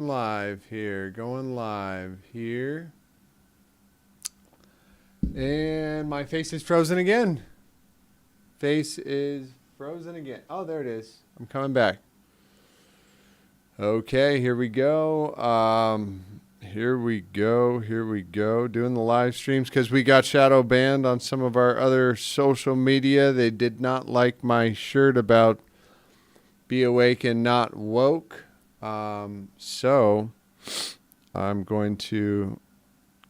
Live here, going live here. And my face is frozen again. Face is frozen again. Oh, there it is. I'm coming back. Okay, here we go. Here we go. Doing the live streams because we got shadow banned on some of our other social media. They did not like my shirt about be awake and not woke. So I'm going to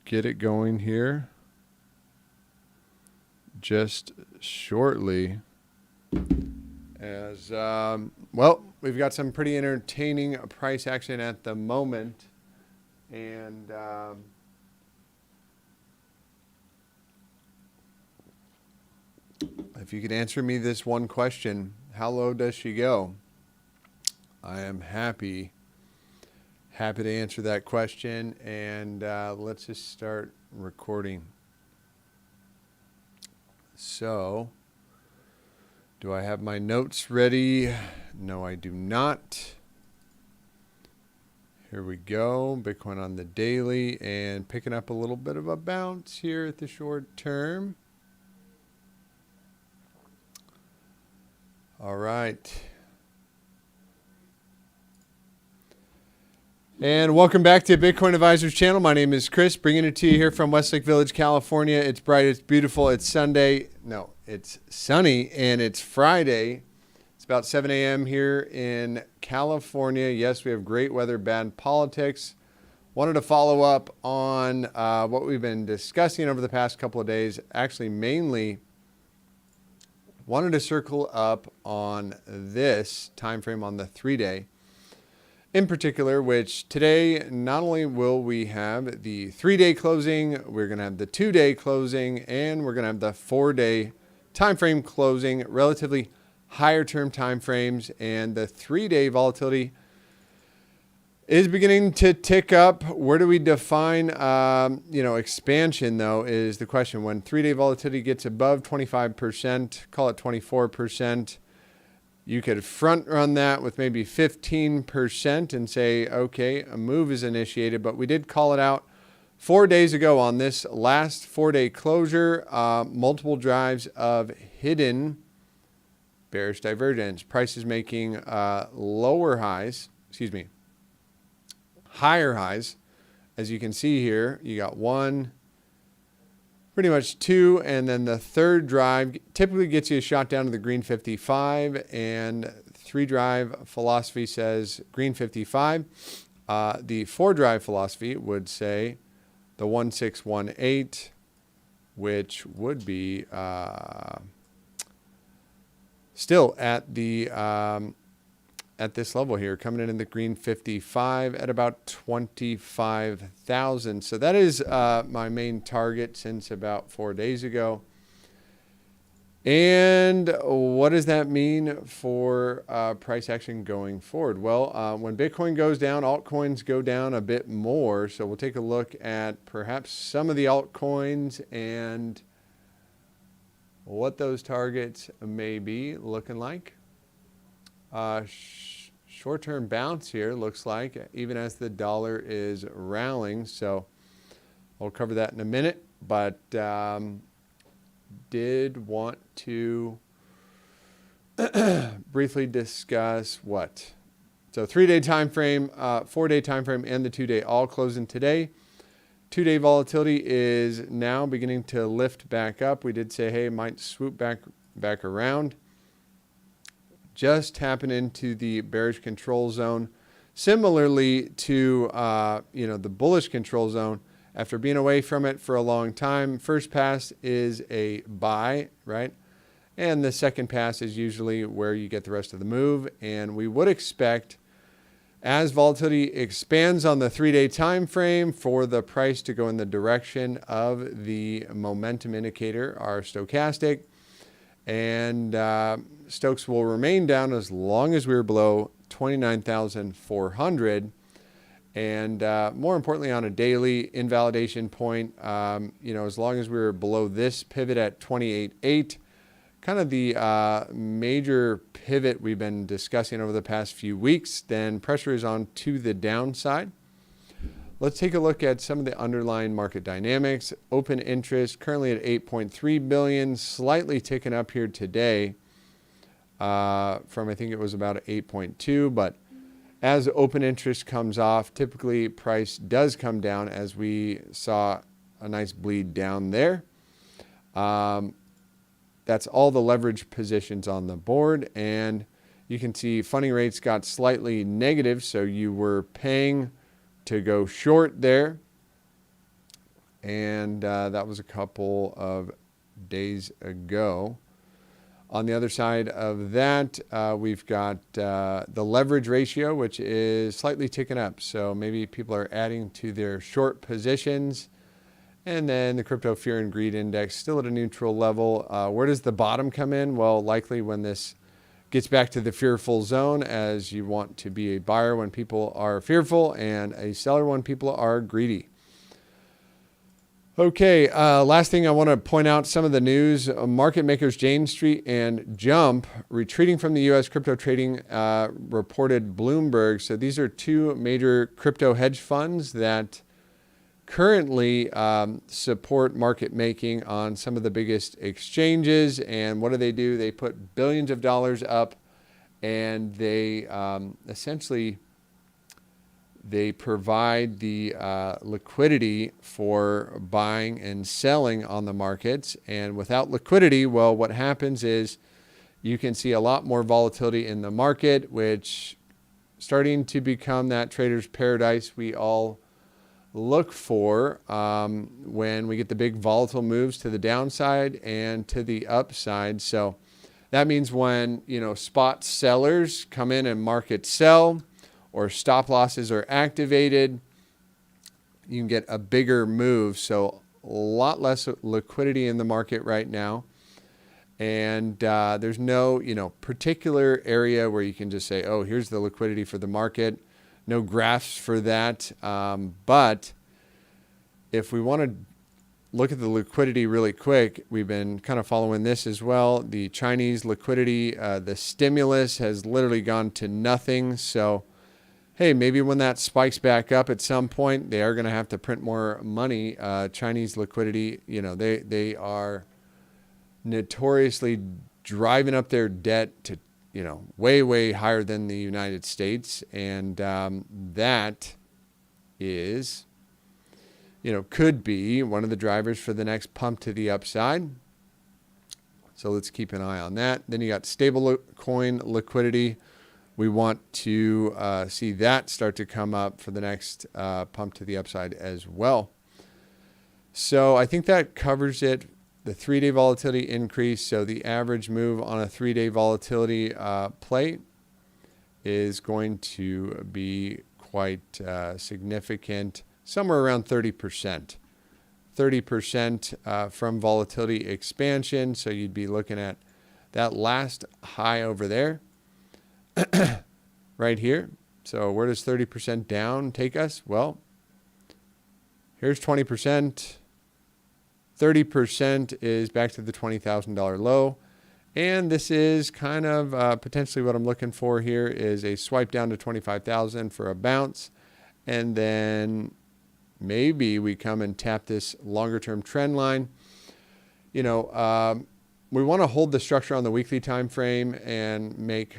get it going here just shortly as, well, we've got some pretty entertaining price action at the moment. And, if you could answer me this one question, how low does she go? I am happy to answer that question, and let's just start recording. So, do I have my notes ready? No, I do not. Here we go, Bitcoin on the daily, and picking up a little bit of a bounce here at the short term. All right. And welcome back to Bitcoin Advisors channel. My name is Chris, bringing it to you here from Westlake Village, California. It's bright, it's beautiful, it's Sunday. No, it's sunny, and it's Friday. It's about 7 a.m. here in California. Yes, we have great weather, bad politics. Wanted to follow up on what we've been discussing over the past couple of days. Actually, mainly wanted to circle up on this time frame on the 3-day. In particular, which today, not only will we have the 3-day closing, we're going to have the 2-day closing, and we're going to have the 4-day time frame closing, relatively higher term time frames, and the 3-day volatility is beginning to tick up. Where do we define, expansion, though, is the question. When 3-day volatility gets above 25%, call it 24%, you could front run that with maybe 15% and say, okay, a move is initiated. But we did call it out 4 days ago on this last 4-day closure. Multiple drives of hidden bearish divergence. Prices making higher highs. As you can see here, you got one, pretty much two, and then the third drive typically gets you a shot down to the green 55, and 3-drive philosophy says green 55. The 4-drive philosophy would say the 1618, which would be still at the at this level here, coming in the green 55 at about 25,000. So that is my main target since about 4 days ago. And what does that mean for price action going forward? Well, when Bitcoin goes down, altcoins go down a bit more. So we'll take a look at perhaps some of the altcoins and what those targets may be looking like. Short-term bounce here looks like, even as the dollar is rallying. So I'll cover that in a minute, but did want to briefly discuss what. So 3-day time frame, 4-day time frame, and the 2-day all closing today. 2-day volatility is now beginning to lift back up. We did say, hey, it might swoop back around. Just tapping into the bearish control zone. Similarly to the bullish control zone, after being away from it for a long time, first pass is a buy, right? And the second pass is usually where you get the rest of the move. And we would expect, as volatility expands on the 3-day time frame, for the price to go in the direction of the momentum indicator, our stochastic. And Stokes will remain down as long as we're below 29,400. And more importantly, on a daily invalidation point, as long as we're below this pivot at 28.8, kind of the major pivot we've been discussing over the past few weeks. Then pressure is on to the downside. Let's take a look at some of the underlying market dynamics. Open interest currently at 8.3 billion, slightly ticking up here today from I think it was about 8.2, but as open interest comes off, typically price does come down, as we saw a nice bleed down there. That's all the leverage positions on the board, and you can see funding rates got slightly negative, so you were paying to go short there, and that was a couple of days ago. On the other side of that, we've got the leverage ratio, which is slightly ticking up. So maybe people are adding to their short positions. And then the crypto fear and greed index still at a neutral level. Where does the bottom come in? Well, likely when this gets back to the fearful zone, as you want to be a buyer when people are fearful and a seller when people are greedy. Okay, last thing I want to point out, some of the news. Market makers Jane Street and Jump retreating from the U.S. crypto trading, reported Bloomberg. So these are two major crypto hedge funds that currently support market making on some of the biggest exchanges. And what do? They put billions of dollars up, and they essentially they provide the liquidity for buying and selling on the markets. And without liquidity, well, what happens is you can see a lot more volatility in the market, which starting to become that trader's paradise we all look for when we get the big volatile moves to the downside and to the upside. So that means when, spot sellers come in and market sell, or stop losses are activated, you can get a bigger move. So a lot less liquidity in the market right now. And there's no, particular area where you can just say, oh, here's the liquidity for the market. No graphs for that. But if we want to look at the liquidity really quick, we've been kind of following this as well. The Chinese liquidity, the stimulus has literally gone to nothing. So hey, maybe when that spikes back up at some point, they are going to have to print more money. Chinese liquidity, they are notoriously driving up their debt to, way, way higher than the United States. And that is, could be one of the drivers for the next pump to the upside. So let's keep an eye on that. Then you got stable coin liquidity. We want to see that start to come up for the next pump to the upside as well. So I think that covers it. The 3-day volatility increase. So the average move on a 3-day volatility play is going to be quite significant, somewhere around 30%. 30% from volatility expansion. So you'd be looking at that last high over there. Right here. So where does 30% down take us? Well, here's 20%. 30% is back to the $20,000 low. And this is kind of potentially what I'm looking for here is a swipe down to 25,000 for a bounce. And then maybe we come and tap this longer term trend line. We want to hold the structure on the weekly time frame and make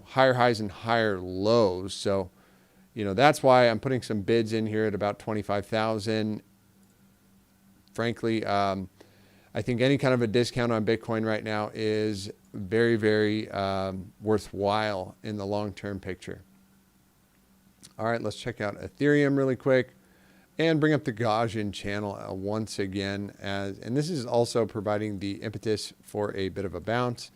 higher highs and higher lows. So, that's why I'm putting some bids in here at about 25,000. Frankly, I think any kind of a discount on Bitcoin right now is very, very worthwhile in the long-term picture. All right, let's check out Ethereum really quick and bring up the Gaussian channel once again. And this is also providing the impetus for a bit of a bounce.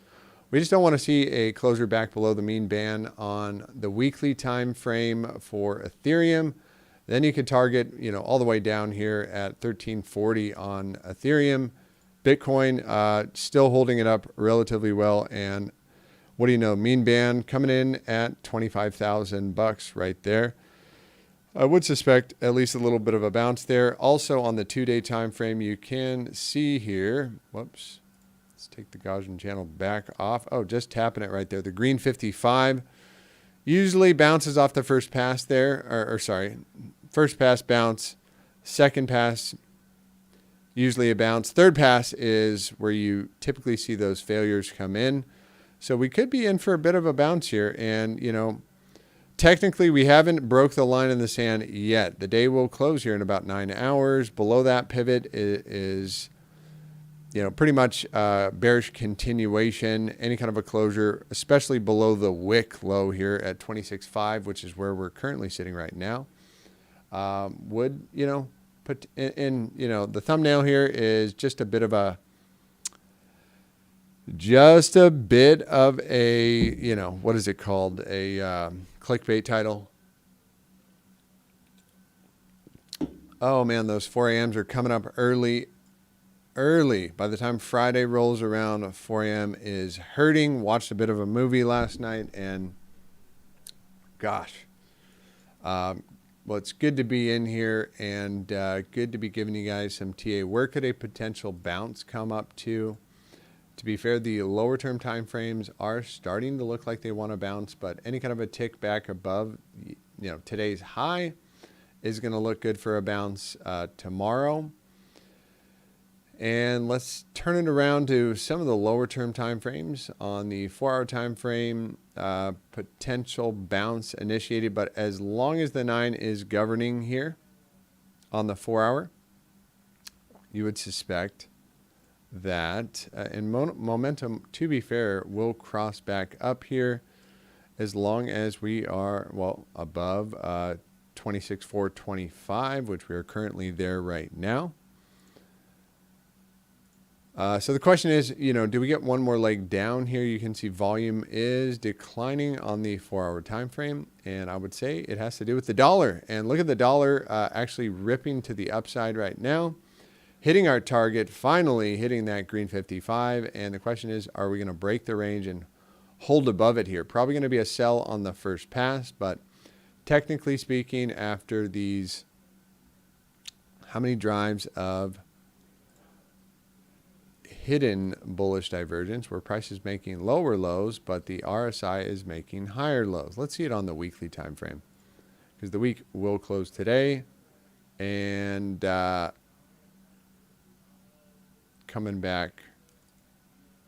We just don't want to see a closure back below the mean band on the weekly time frame for Ethereum. Then you could target, all the way down here at 1340 on Ethereum. Bitcoin still holding it up relatively well. And what do you know? Mean band coming in at $25,000 right there. I would suspect at least a little bit of a bounce there. Also on the 2-day time frame, you can see here. Whoops. Let's take the Gaussian channel back off. Oh, just tapping it right there. The green 55 usually bounces off the first pass there, or sorry, first pass bounce, second pass usually a bounce. Third pass is where you typically see those failures come in. So we could be in for a bit of a bounce here. And, you know, technically we haven't broke the line in the sand yet. The day will close here in about 9 hours. Below that pivot is you know, pretty much bearish continuation, any kind of a closure, especially below the wick low here at 26.5, which is where we're currently sitting right now, would, you know, put in, you know, the thumbnail here is just a bit of a, you know, what is it called? A clickbait title. Oh man, those 4 a.m.s are coming up early. By the time Friday rolls around, 4 a.m. is hurting. Watched a bit of a movie last night, and gosh, well, it's good to be in here and good to be giving you guys some TA. Where could a potential bounce come up to? To be fair, the lower term time frames are starting to look like they want to bounce, but any kind of a tick back above, you know, today's high is going to look good for a bounce tomorrow. And let's turn it around to some of the lower term time frames. On the 4-hour time frame, potential bounce initiated, but as long as the 9 is governing here on the 4-hour, you would suspect that and momentum, to be fair, will cross back up here as long as we are, well, above 26.425, which we are currently there right now. So the question is, you know, do we get one more leg down here? You can see volume is declining on the 4-hour time frame, and I would say it has to do with the dollar. And look at the dollar actually ripping to the upside right now, hitting our target, finally hitting that green 55. And the question is, are we going to break the range and hold above it here? Probably going to be a sell on the first pass, but technically speaking, after these, how many drives of hidden bullish divergence where price is making lower lows, but the RSI is making higher lows. Let's see it on the weekly time frame, because the week will close today, and coming back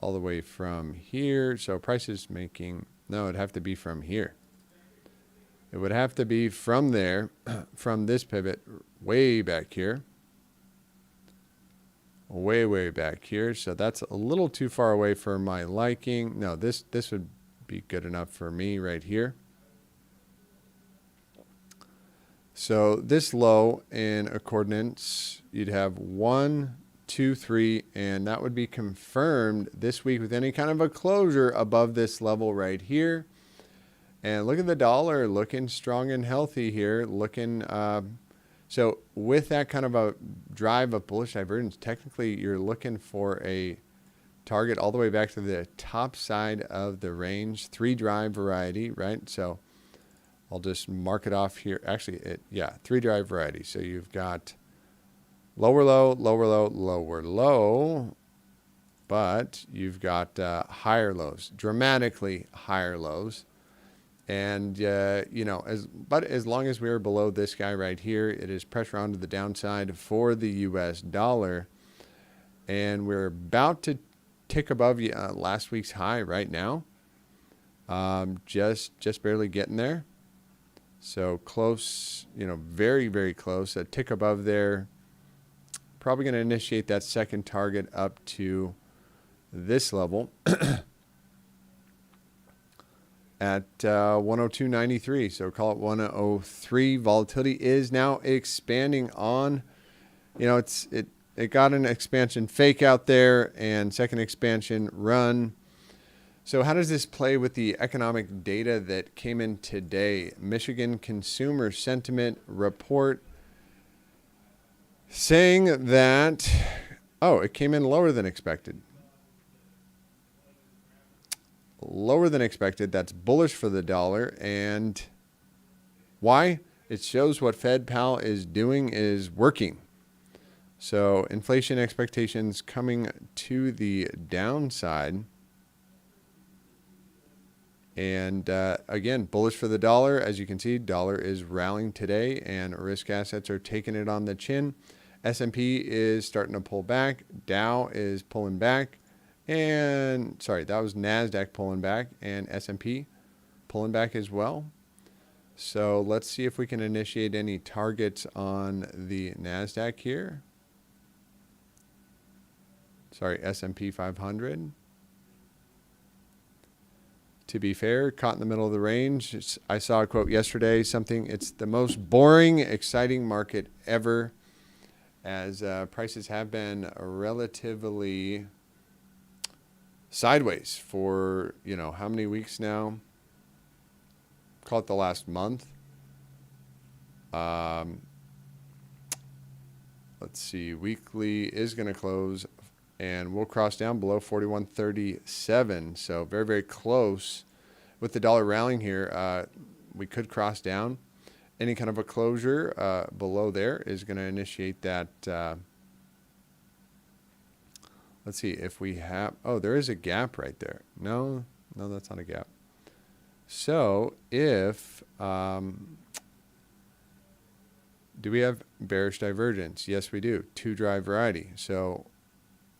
all the way from here. So price is making, no, it'd have to be from here. It would have to be from there, from this pivot way back here. Way back here. So that's a little too far away for my liking. No, this would be good enough for me right here. So this low in a coordinates, you'd have 1, 2, 3, and that would be confirmed this week with any kind of a closure above this level right here. And look at the dollar looking strong and healthy here, looking so with that kind of a drive of bullish divergence, technically you're looking for a target all the way back to the top side of the range, 3 drive variety, right? So I'll just mark it off here. Actually, 3 drive variety. So you've got lower low, lower low, lower low, but you've got higher lows, dramatically higher lows. And, you know, as long as we're below this guy right here, it is pressure onto the downside for the U.S. dollar. And we're about to tick above last week's high right now. Just barely getting there. So close, you know, very, very close. A tick above there. Probably going to initiate that second target up to this level. At 102.93, so call it 103. Volatility is now expanding on, you know, it got an expansion fake out there and second expansion run. So how does this play with the economic data that came in today? Michigan Consumer Sentiment Report saying that, oh, it came in lower than expected. Lower than expected. That's bullish for the dollar. And why? It shows what Fed Pal is doing is working. So inflation expectations coming to the downside. And again, bullish for the dollar. As you can see, dollar is rallying today and risk assets are taking it on the chin. S&P is starting to pull back. Dow is pulling back. And sorry, that was NASDAQ pulling back and S&P pulling back as well. So let's see if we can initiate any targets on the NASDAQ here. Sorry, S&P 500. To be fair, caught in the middle of the range. I saw a quote yesterday, it's the most boring, exciting market ever, as prices have been relatively sideways for, how many weeks now? Call it the last month. Let's see, weekly is going to close and we'll cross down below 41.37. So very, very close. With the dollar rallying here, we could cross down. Any kind of a closure below there is going to initiate that. Let's see if we have, there is a gap right there. No, that's not a gap. So if, do we have bearish divergence? Yes, we do. 2-drive variety. So,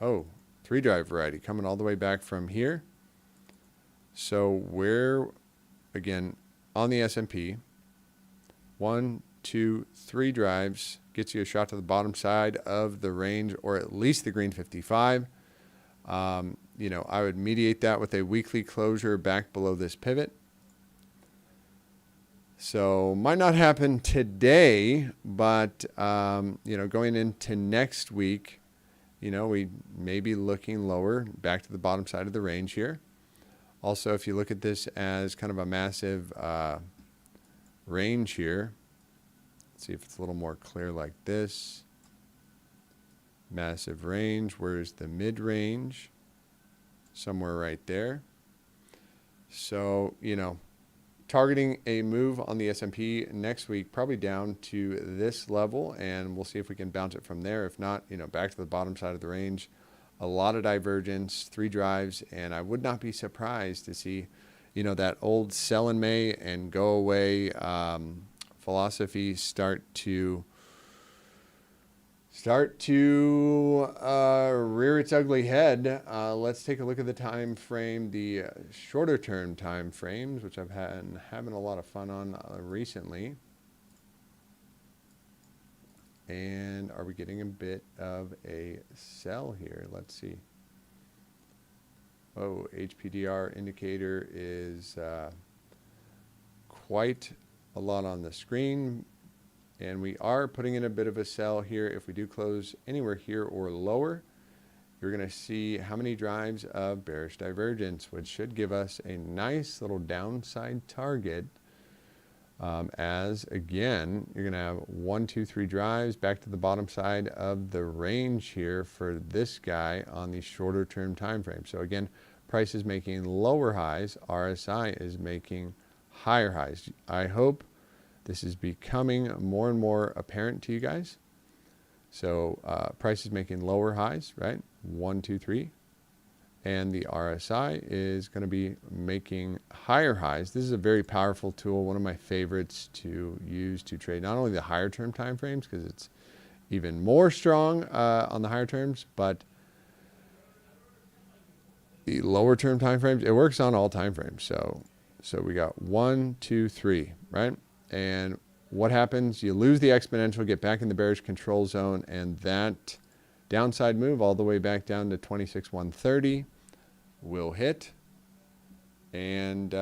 3-drive variety coming all the way back from here. So we're, again, on the S&P, 1, 2, 3 drives gets you a shot to the bottom side of the range, or at least the green 55. I would mediate that with a weekly closure back below this pivot. So might not happen today, but, going into next week, we may be looking lower back to the bottom side of the range here. Also, if you look at this as kind of a massive range here, let's see if it's a little more clear like this. Massive range. Where's the mid-range? Somewhere right there. So, targeting a move on the S&P next week, probably down to this level, and we'll see if we can bounce it from there. If not, back to the bottom side of the range. A lot of divergence, 3 drives, and I would not be surprised to see, that old sell in May and go away philosophy start to rear its ugly head. Let's take a look at the time frame, the shorter term time frames, which I've been having a lot of fun on recently. And are we getting a bit of a sell here? Let's see. HPDR indicator is quite a lot on the screen. And we are putting in a bit of a sell here. If we do close anywhere here or lower, you're going to see how many drives of bearish divergence, which should give us a nice little downside target. As again, you're going to have 1, 2, 3 drives back to the bottom side of the range here for this guy on the shorter term time frame. So again, price is making lower highs. RSI is making higher highs. I hope this is becoming more and more apparent to you guys. So price is making lower highs, right? 1, 2, 3. And the RSI is going to be making higher highs. This is a very powerful tool, one of my favorites to use to trade not only the higher term time frames, because it's even more strong on the higher terms, but the lower term time frames, it works on all time frames. So we got 1, 2, 3, right? And what happens? You lose the exponential, get back in the bearish control zone, and that downside move all the way back down to 26,130 will hit. And,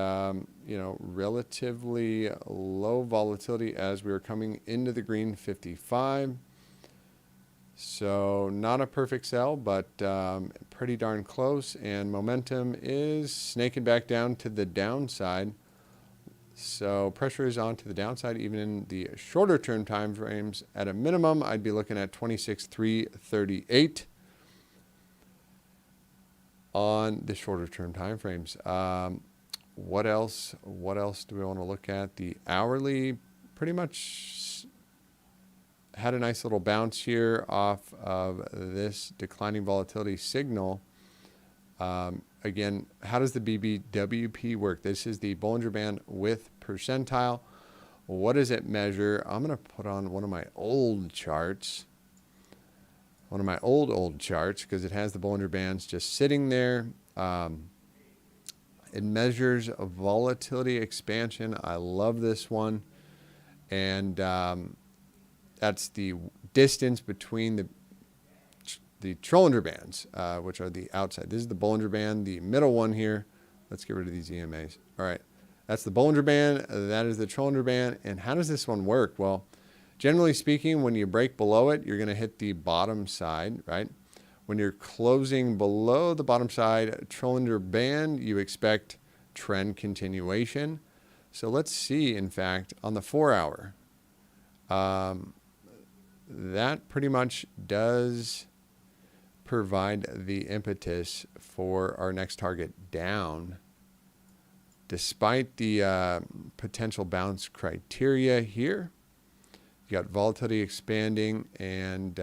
relatively low volatility as we are coming into the green 55. So not a perfect sell, but pretty darn close. And momentum is snaking back down to the downside. So pressure is on to the downside, even in the shorter term time frames. At a minimum, I'd be looking at 26,338 on the shorter term time frames. What else do we want to look at? The hourly pretty much had a nice little bounce here off of this declining volatility signal. Again, how does the BBWP work? This is the Bollinger Band with percentile. What does it measure? I'm going to put on one of my old charts. One of my old charts, because it has the Bollinger Bands just sitting there. It measures a volatility expansion. I love this one. And that's the distance between the Bollinger Bands, which are the outside. This is the Bollinger Band, the middle one here. Let's get rid of these EMAs. All right. That's the Bollinger Band. That is the Bollinger Band. And how does this one work? Well, generally speaking, when you break below it, you're going to hit the bottom side, right? When you're closing below the bottom side Bollinger Band, you expect trend continuation. So let's see, in fact, on the 4-hour, that pretty much does provide the impetus for our next target down. Despite the potential bounce criteria here, you got volatility expanding, and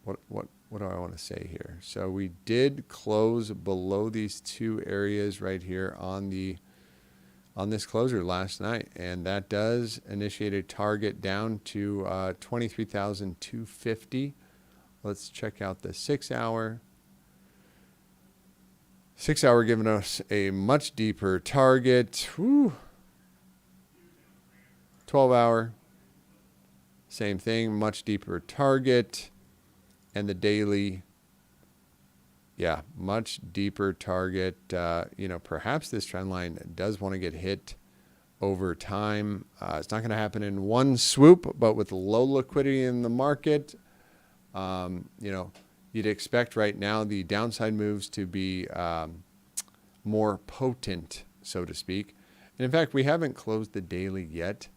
what do I want to say here? So we did close below these two areas right here on this closure last night, and that does initiate a target down to 23,250. Let's check out the 6-hour. 6-hour giving us a much deeper target. 12-hour, same thing, much deeper target. And the daily, yeah, much deeper target. Perhaps this trend line does want to get hit over time. It's not going to happen in one swoop, but with low liquidity in the market, you'd expect right now the downside moves to be more potent, so to speak. And in fact, we haven't closed the daily yet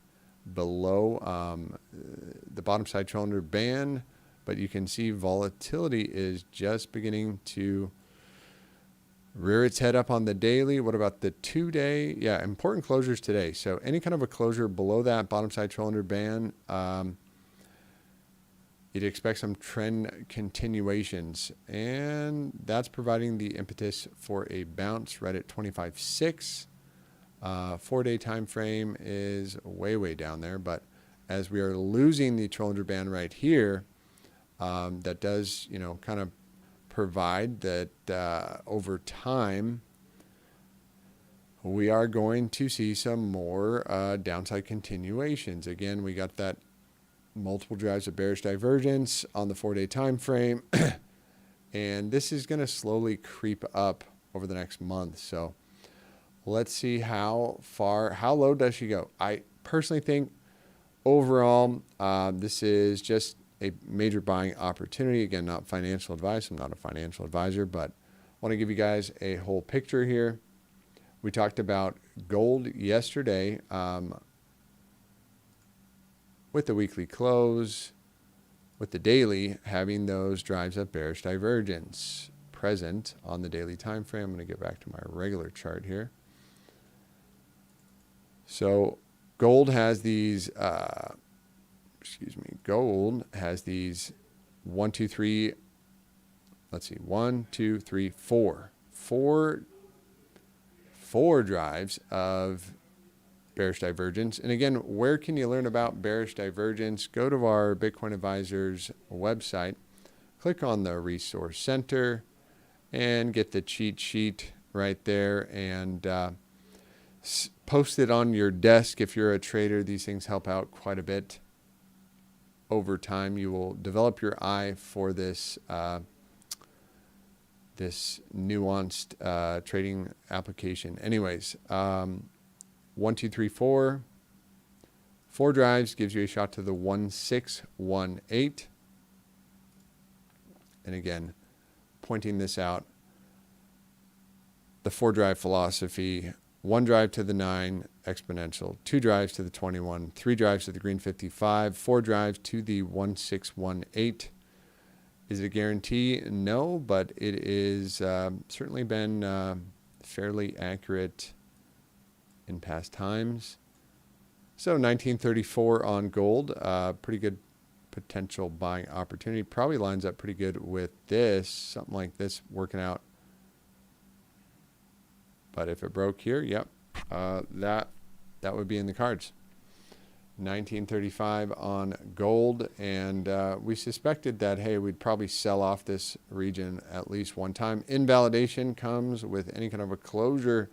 below the bottom side Bollinger Band, but you can see volatility is just beginning to rear its head up on the daily. What about the 2-day? Yeah, important closures today. So any kind of a closure below that bottom side Bollinger Band, you'd expect some trend continuations, and that's providing the impetus for a bounce right at 25.6. 4-day time frame is way down there, but as we are losing the Bollinger Band right here, that does kind of provide that over time we are going to see some more downside continuations. Again, we got that multiple drives of bearish divergence on the 4-day time frame, and this is going to slowly creep up over the next month. So let's see how low does she go. I personally think overall this is just a major buying opportunity. Again, not financial advice. I'm not a financial advisor, but I want to give you guys a whole picture here. We talked about gold yesterday with the weekly close, with the daily having those drives of bearish divergence present on the daily time frame. I'm going to get back to my regular chart here. So gold has these gold has these 1, 2, 3, let's see, 1, 2, 3, 4. Four drives of bearish divergence. And again, where can you learn about bearish divergence? Go to our Bitcoin Advisors website, click on the Resource Center, and get the cheat sheet right there, and post it on your desk if you're a trader. These things help out quite a bit. Over time, you will develop your eye for this this nuanced trading application. Anyways, 1, 2, 3, 4. 4 drives gives you a shot to the 1618. And again, pointing this out, the 4 drive philosophy: 1 drive to the 9 exponential, 2 drives to the 21, 3 drives to the green 55, 4 drives to the 1618. Is it a guarantee? No, but it is certainly been fairly accurate in past times. So 1934 on gold, pretty good potential buying opportunity. Probably lines up pretty good with this, something like this working out. But if it broke here, yep, that would be in the cards. 1935 on gold, and we suspected that, hey, we'd probably sell off this region at least one time. Invalidation comes with any kind of a closure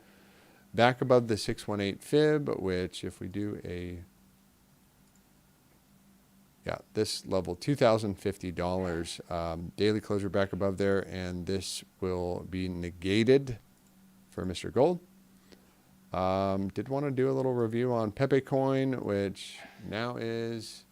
back above the 618 fib, which if we do this level, $2,050, daily closure back above there, and this will be negated for Mr. Gold. Did want to do a little review on Pepe coin, which now is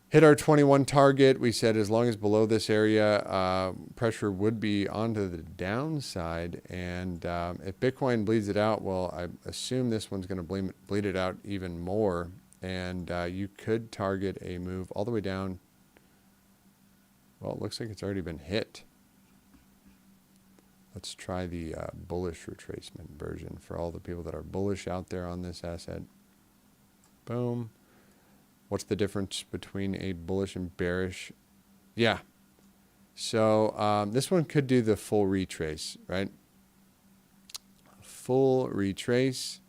hit our 21 target. We said as long as below this area, pressure would be onto the downside. And if Bitcoin bleeds it out, well, I assume this one's going to bleed it out even more. And you could target a move all the way down. Well, it looks like it's already been hit. Let's try the bullish retracement version for all the people that are bullish out there on this asset. Boom. What's the difference between a bullish and bearish? Yeah. So this one could do the full retrace, right? Full retrace.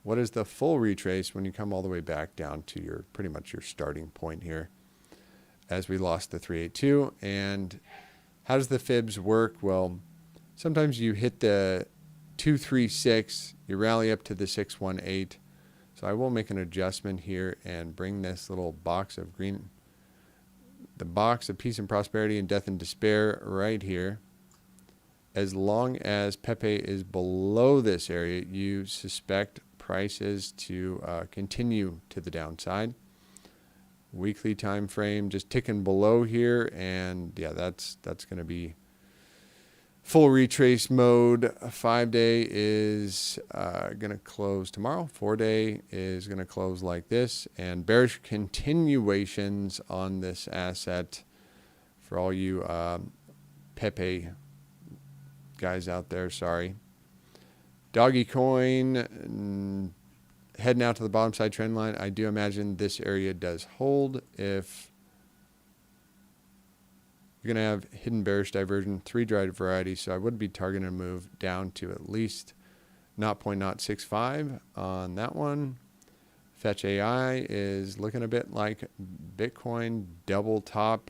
What is the full retrace when you come all the way back down to your pretty much your starting point here? As we lost the 382. And how does the fibs work? Well, sometimes you hit the 236, you rally up to the 618. So I will make an adjustment here and bring this little box of green, the box of peace and prosperity and death and despair right here. As long as Pepe is below this area, you suspect prices to continue to the downside. Weekly time frame just ticking below here, and yeah, that's going to be full retrace mode. A 5-day is going to close tomorrow. 4-day is going to close like this. And bearish continuations on this asset for all you Pepe guys out there. Sorry. Doggy coin heading out to the bottom side trend line. I do imagine this area does hold. If you're going to have hidden bearish diversion, 3 dried varieties, so I would be targeting a move down to at least 0.065 on that one. Fetch AI is looking a bit like Bitcoin double top.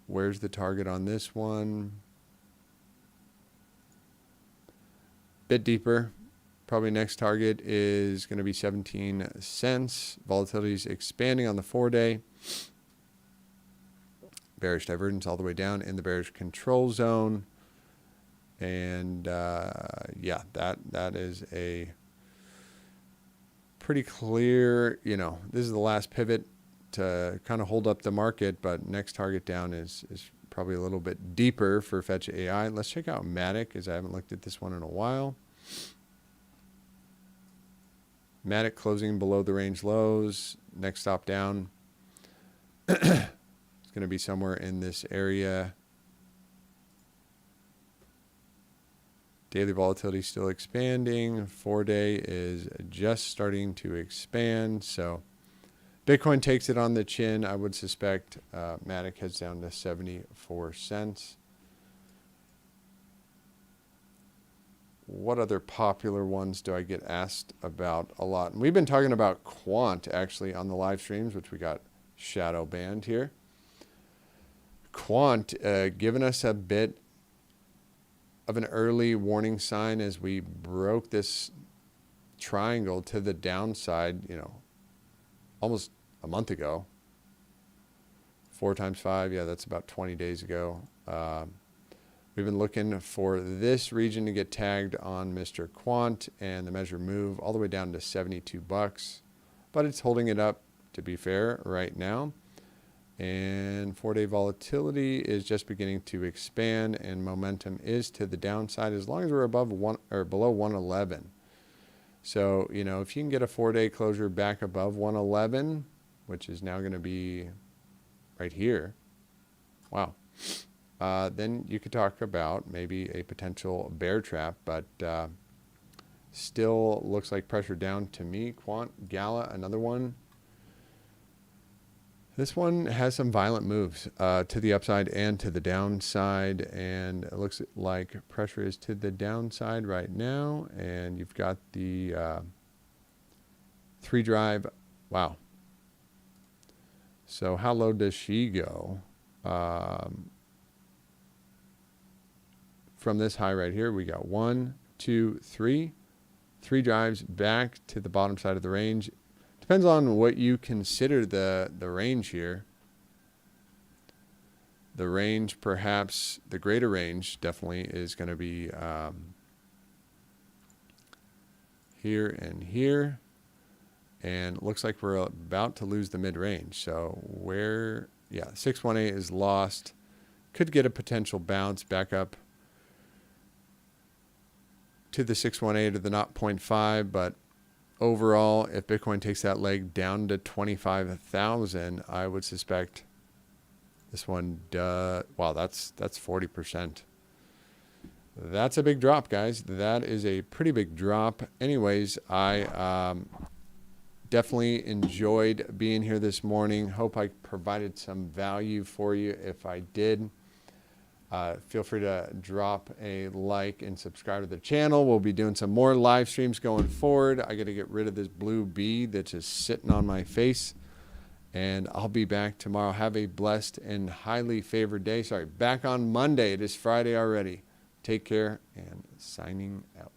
Where's the target on this one? Bit deeper. Probably next target is going to be 17 cents. Volatility is expanding on the 4-day. Bearish divergence all the way down in the bearish control zone. And yeah, that is a pretty clear, this is the last pivot to kind of hold up the market, but next target down is probably a little bit deeper for Fetch AI. Let's check out Matic, as I haven't looked at this one in a while. Matic closing below the range lows. Next stop down. It's going to be somewhere in this area. Daily volatility still expanding. 4-day is just starting to expand. So Bitcoin takes it on the chin. I would suspect Matic heads down to 74 cents. What other popular ones do I get asked about a lot? And we've been talking about Quant actually on the live streams, which we got shadow banned here. Quant giving us a bit of an early warning sign as we broke this triangle to the downside, almost a month ago. 4 times 5, yeah, that's about 20 days ago. We've been looking for this region to get tagged on Mr. Quant and the measure move all the way down to 72 bucks. But it's holding it up, to be fair, right now. And 4-day volatility is just beginning to expand, and momentum is to the downside as long as we're above one or below 111. So, if you can get a 4-day closure back above 111, which is now going to be right here. Wow. Then you could talk about maybe a potential bear trap, but Still looks like pressure down to me. Quant, Gala, another one. This one has some violent moves to the upside and to the downside, and it looks like pressure is to the downside right now, and you've got the 3 drive. Wow. So how low does she go? From this high right here, we got 1, 2, 3. 3 drives back to the bottom side of the range. Depends on what you consider the range here. The range, perhaps the greater range, definitely is going to be here and here. And it looks like we're about to lose the mid-range. So where, yeah, 618 is lost. Could get a potential bounce back up to the 618 or the 0.5, but overall, if Bitcoin takes that leg down to 25,000, I would suspect this one does. Wow, that's 40%. That's a big drop, guys. That is a pretty big drop. Anyways, I definitely enjoyed being here this morning. Hope I provided some value for you. If I did, feel free to drop a like and subscribe to the channel. We'll be doing some more live streams going forward. I got to get rid of this blue bee that's just sitting on my face. And I'll be back tomorrow. Have a blessed and highly favored day. Sorry, back on Monday. It is Friday already. Take care and signing out.